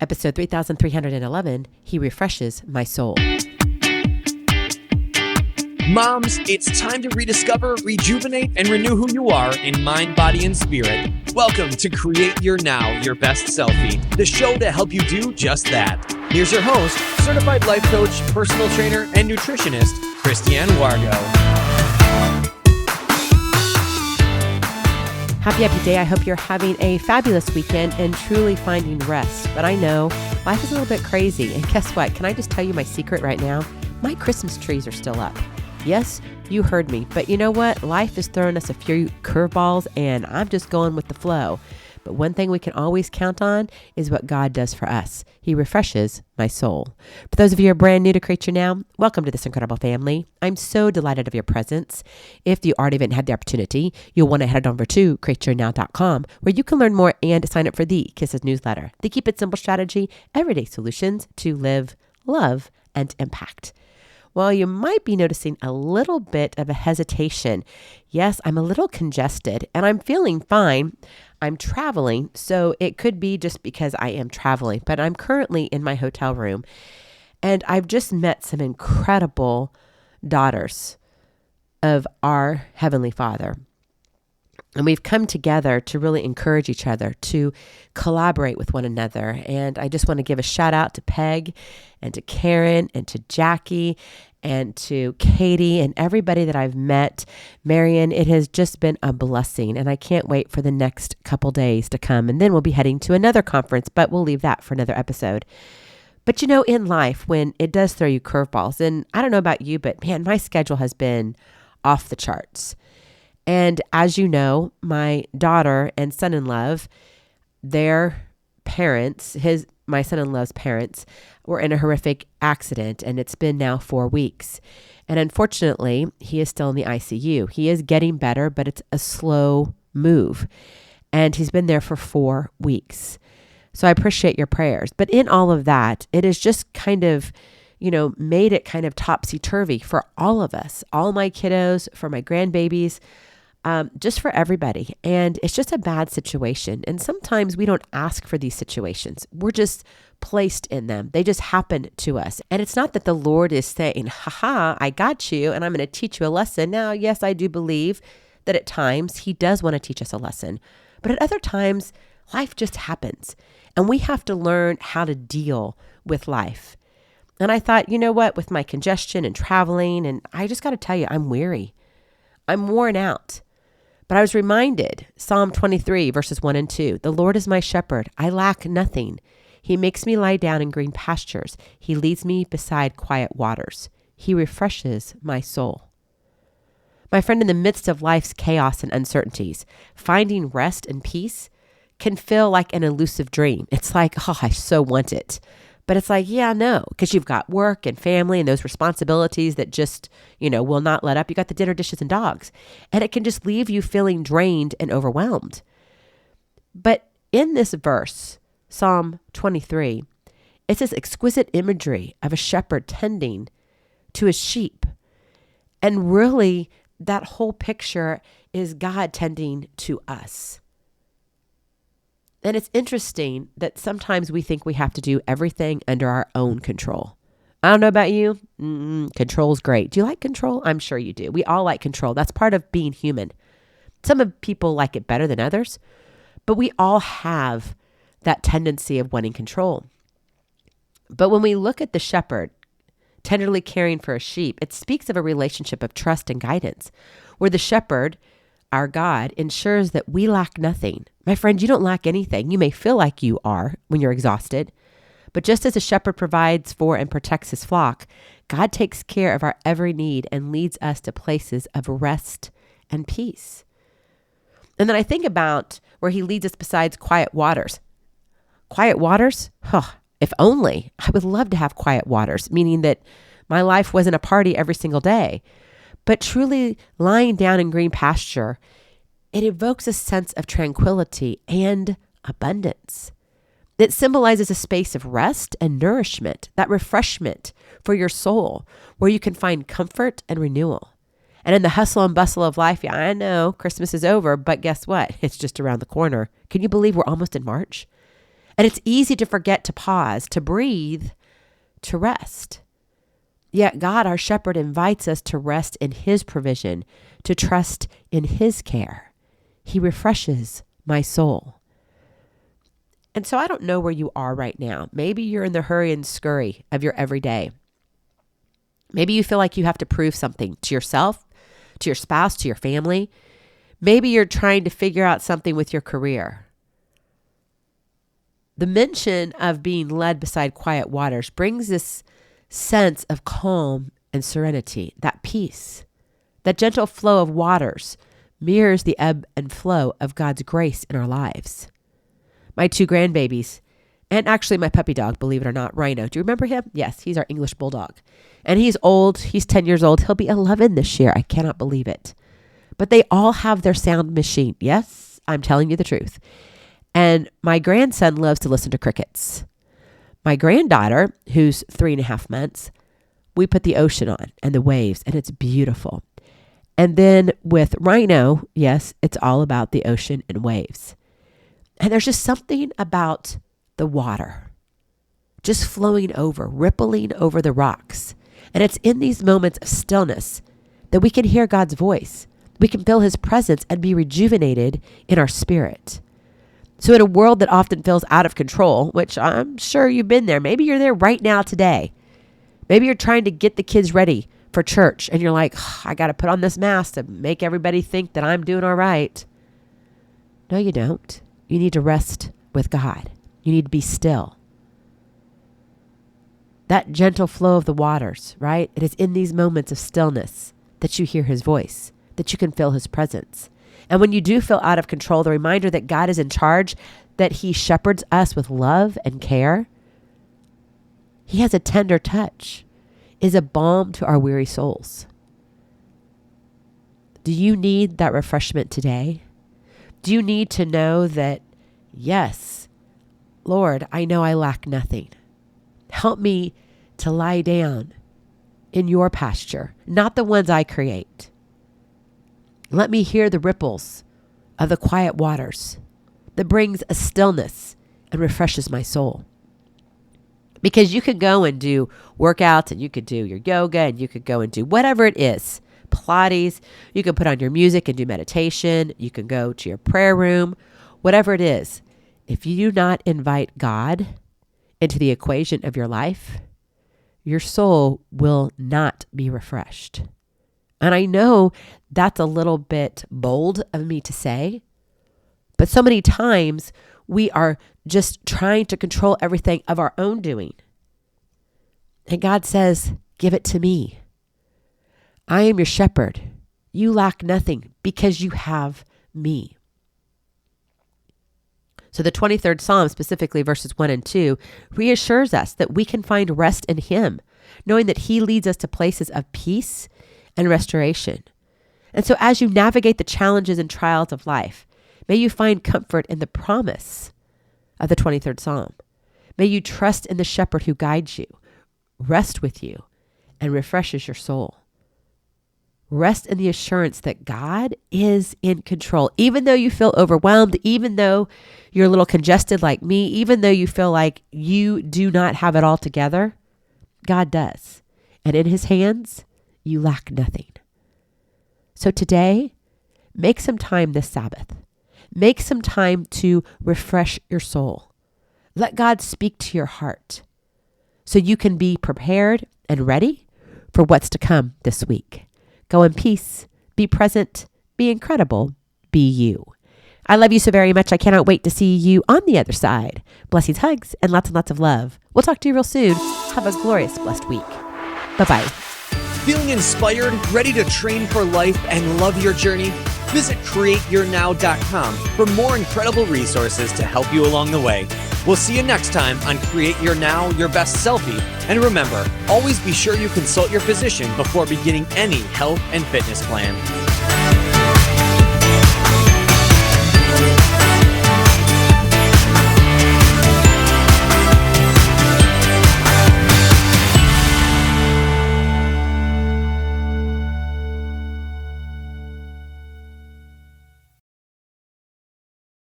Episode 3311, He Refreshes My Soul. Moms, it's time to rediscover, rejuvenate, and renew who you are in mind, body, and spirit. Welcome to Create Your Now, Your Best Selfie, the show to help you do just that. Here's your host, certified life coach, personal trainer, and nutritionist, Christiane Wargo. Happy day. I hope you're having a fabulous weekend and truly finding rest. But I know life is a little bit crazy. And guess what? Can I just tell you my secret right now? My Christmas trees are still up. Yes, you heard me. But you know what? Life is throwing us a few curveballs and I'm just going with the flow. But one thing we can always count on is what God does for us. He refreshes my soul. For those of you who are brand new to Create Your Now, welcome to this incredible family. I'm so delighted of your presence. If you already haven't had the opportunity, you'll want to head over to createyournow.com where you can learn more and sign up for the Kisses newsletter. The Keep It Simple strategy, everyday solutions to live, love, and impact. Well, you might be noticing a little bit of a hesitation. Yes, I'm a little congested and I'm feeling fine. I'm traveling, so it could be just because I am traveling, but I'm currently in my hotel room and I've just met some incredible daughters of our Heavenly Father. And we've come together to really encourage each other, to collaborate with one another. And I just want to give a shout out to Peg and to Karen and to Jackie and to Katie and everybody that I've met. Marion, it has just been a blessing. And I can't wait for the next couple days to come. And then we'll be heading to another conference, but we'll leave that for another episode. But you know, in life, when it does throw you curveballs, and I don't know about you, but man, my schedule has been off the charts. And as you know, my daughter and son-in-law, their parents, my son-in-law's parents, were in a horrific accident, and it's been now 4 weeks. And unfortunately, he is still in the ICU. He is getting better, but it's a slow move. And he's been there for 4 weeks. So I appreciate your prayers. But in all of that, it is just kind of, made it kind of topsy-turvy for all of us, all my kiddos, for my grandbabies, just for everybody. And it's just a bad situation. And sometimes we don't ask for these situations. We're just placed in them. They just happen to us. And it's not that the Lord is saying, haha, I got you and I'm going to teach you a lesson. Now, yes, I do believe that at times he does want to teach us a lesson. But at other times, life just happens. And we have to learn how to deal with life. And I thought, you know what, with my congestion and traveling, and I just got to tell you, I'm weary. I'm worn out. But I was reminded, Psalm 23, verses 1 and 2, the Lord is my shepherd. I lack nothing. He makes me lie down in green pastures. He leads me beside quiet waters. He refreshes my soul. My friend, in the midst of life's chaos and uncertainties, finding rest and peace can feel like an elusive dream. It's like, oh, I so want it. But it's like, yeah, no, because you've got work and family and those responsibilities that just, will not let up. You got the dinner dishes and dogs, and it can just leave you feeling drained and overwhelmed. But in this verse, Psalm 23, it says exquisite imagery of a shepherd tending to his sheep. And really, that whole picture is God tending to us. And it's interesting that sometimes we think we have to do everything under our own control. I don't know about you. Control's great. Do you like control? I'm sure you do. We all like control. That's part of being human. Some of people like it better than others, but we all have that tendency of wanting control. But when we look at the shepherd tenderly caring for a sheep, it speaks of a relationship of trust and guidance, where the shepherd, our God, ensures that we lack nothing. My friend, you don't lack anything. You may feel like you are when you're exhausted, but just as a shepherd provides for and protects his flock, God takes care of our every need and leads us to places of rest and peace. And then I think about where he leads us besides quiet waters. Quiet waters? If only. I would love to have quiet waters, meaning that my life wasn't a party every single day. But truly lying down in green pasture, it evokes a sense of tranquility and abundance. It symbolizes a space of rest and nourishment, that refreshment for your soul, where you can find comfort and renewal. And in the hustle and bustle of life, yeah, I know Christmas is over, but guess what? It's just around the corner. Can you believe we're almost in March? And it's easy to forget to pause, to breathe, to rest. Yet God, our shepherd, invites us to rest in his provision, to trust in his care. He refreshes my soul. And so I don't know where you are right now. Maybe you're in the hurry and scurry of your everyday. Maybe you feel like you have to prove something to yourself, to your spouse, to your family. Maybe you're trying to figure out something with your career. The mention of being led beside quiet waters brings this sense of calm and serenity, that peace. That gentle flow of waters mirrors the ebb and flow of God's grace in our lives. My 2 grandbabies, and actually my puppy dog, believe it or not, Rhino. Do you remember him? Yes, he's our English bulldog. And he's old. He's 10 years old. He'll be 11 this year. I cannot believe it. But they all have their sound machine. Yes, I'm telling you the truth. And my grandson loves to listen to crickets. My granddaughter, who's 3.5 months, we put the ocean on and the waves, and it's beautiful. And then with Rhino, yes, it's all about the ocean and waves. And there's just something about the water just flowing over, rippling over the rocks. And it's in these moments of stillness that we can hear God's voice. We can feel his presence and be rejuvenated in our spirit. So in a world that often feels out of control, which I'm sure you've been there, maybe you're there right now today. Maybe you're trying to get the kids ready for church and you're like, I got to put on this mask to make everybody think that I'm doing all right. No, you don't. You need to rest with God. You need to be still. That gentle flow of the waters, right? It is in these moments of stillness that you hear his voice, that you can feel his presence. And when you do feel out of control, the reminder that God is in charge, that he shepherds us with love and care, he has a tender touch, is a balm to our weary souls. Do you need that refreshment today? Do you need to know that, yes, Lord, I know I lack nothing. Help me to lie down in your pasture, not the ones I create. Let me hear the ripples of the quiet waters that brings a stillness and refreshes my soul. Because you could go and do workouts and you could do your yoga and you could go and do whatever it is. Pilates, you can put on your music and do meditation. You can go to your prayer room, whatever it is. If you do not invite God into the equation of your life, your soul will not be refreshed. And I know that's a little bit bold of me to say, but so many times we are just trying to control everything of our own doing. And God says, give it to me. I am your shepherd. You lack nothing because you have me. So the 23rd Psalm, specifically verses 1 and 2, reassures us that we can find rest in him, knowing that he leads us to places of peace and restoration. And so as you navigate the challenges and trials of life, may you find comfort in the promise of the 23rd Psalm. May you trust in the shepherd who guides you, rest with you, and refreshes your soul. Rest in the assurance that God is in control. Even though you feel overwhelmed, even though you're a little congested like me, even though you feel like you do not have it all together, God does. And in his hands, you lack nothing. So today, make some time this Sabbath. Make some time to refresh your soul. Let God speak to your heart so you can be prepared and ready for what's to come this week. Go in peace, be present, be incredible, be you. I love you so very much. I cannot wait to see you on the other side. Blessings, hugs, and lots of love. We'll talk to you real soon. Have a glorious, blessed week. Bye-bye. Feeling inspired, ready to train for life and love your journey? Visit createyournow.com for more incredible resources to help you along the way. We'll see you next time on Create Your Now, Your Best Selfie. And remember, always be sure you consult your physician before beginning any health and fitness plan.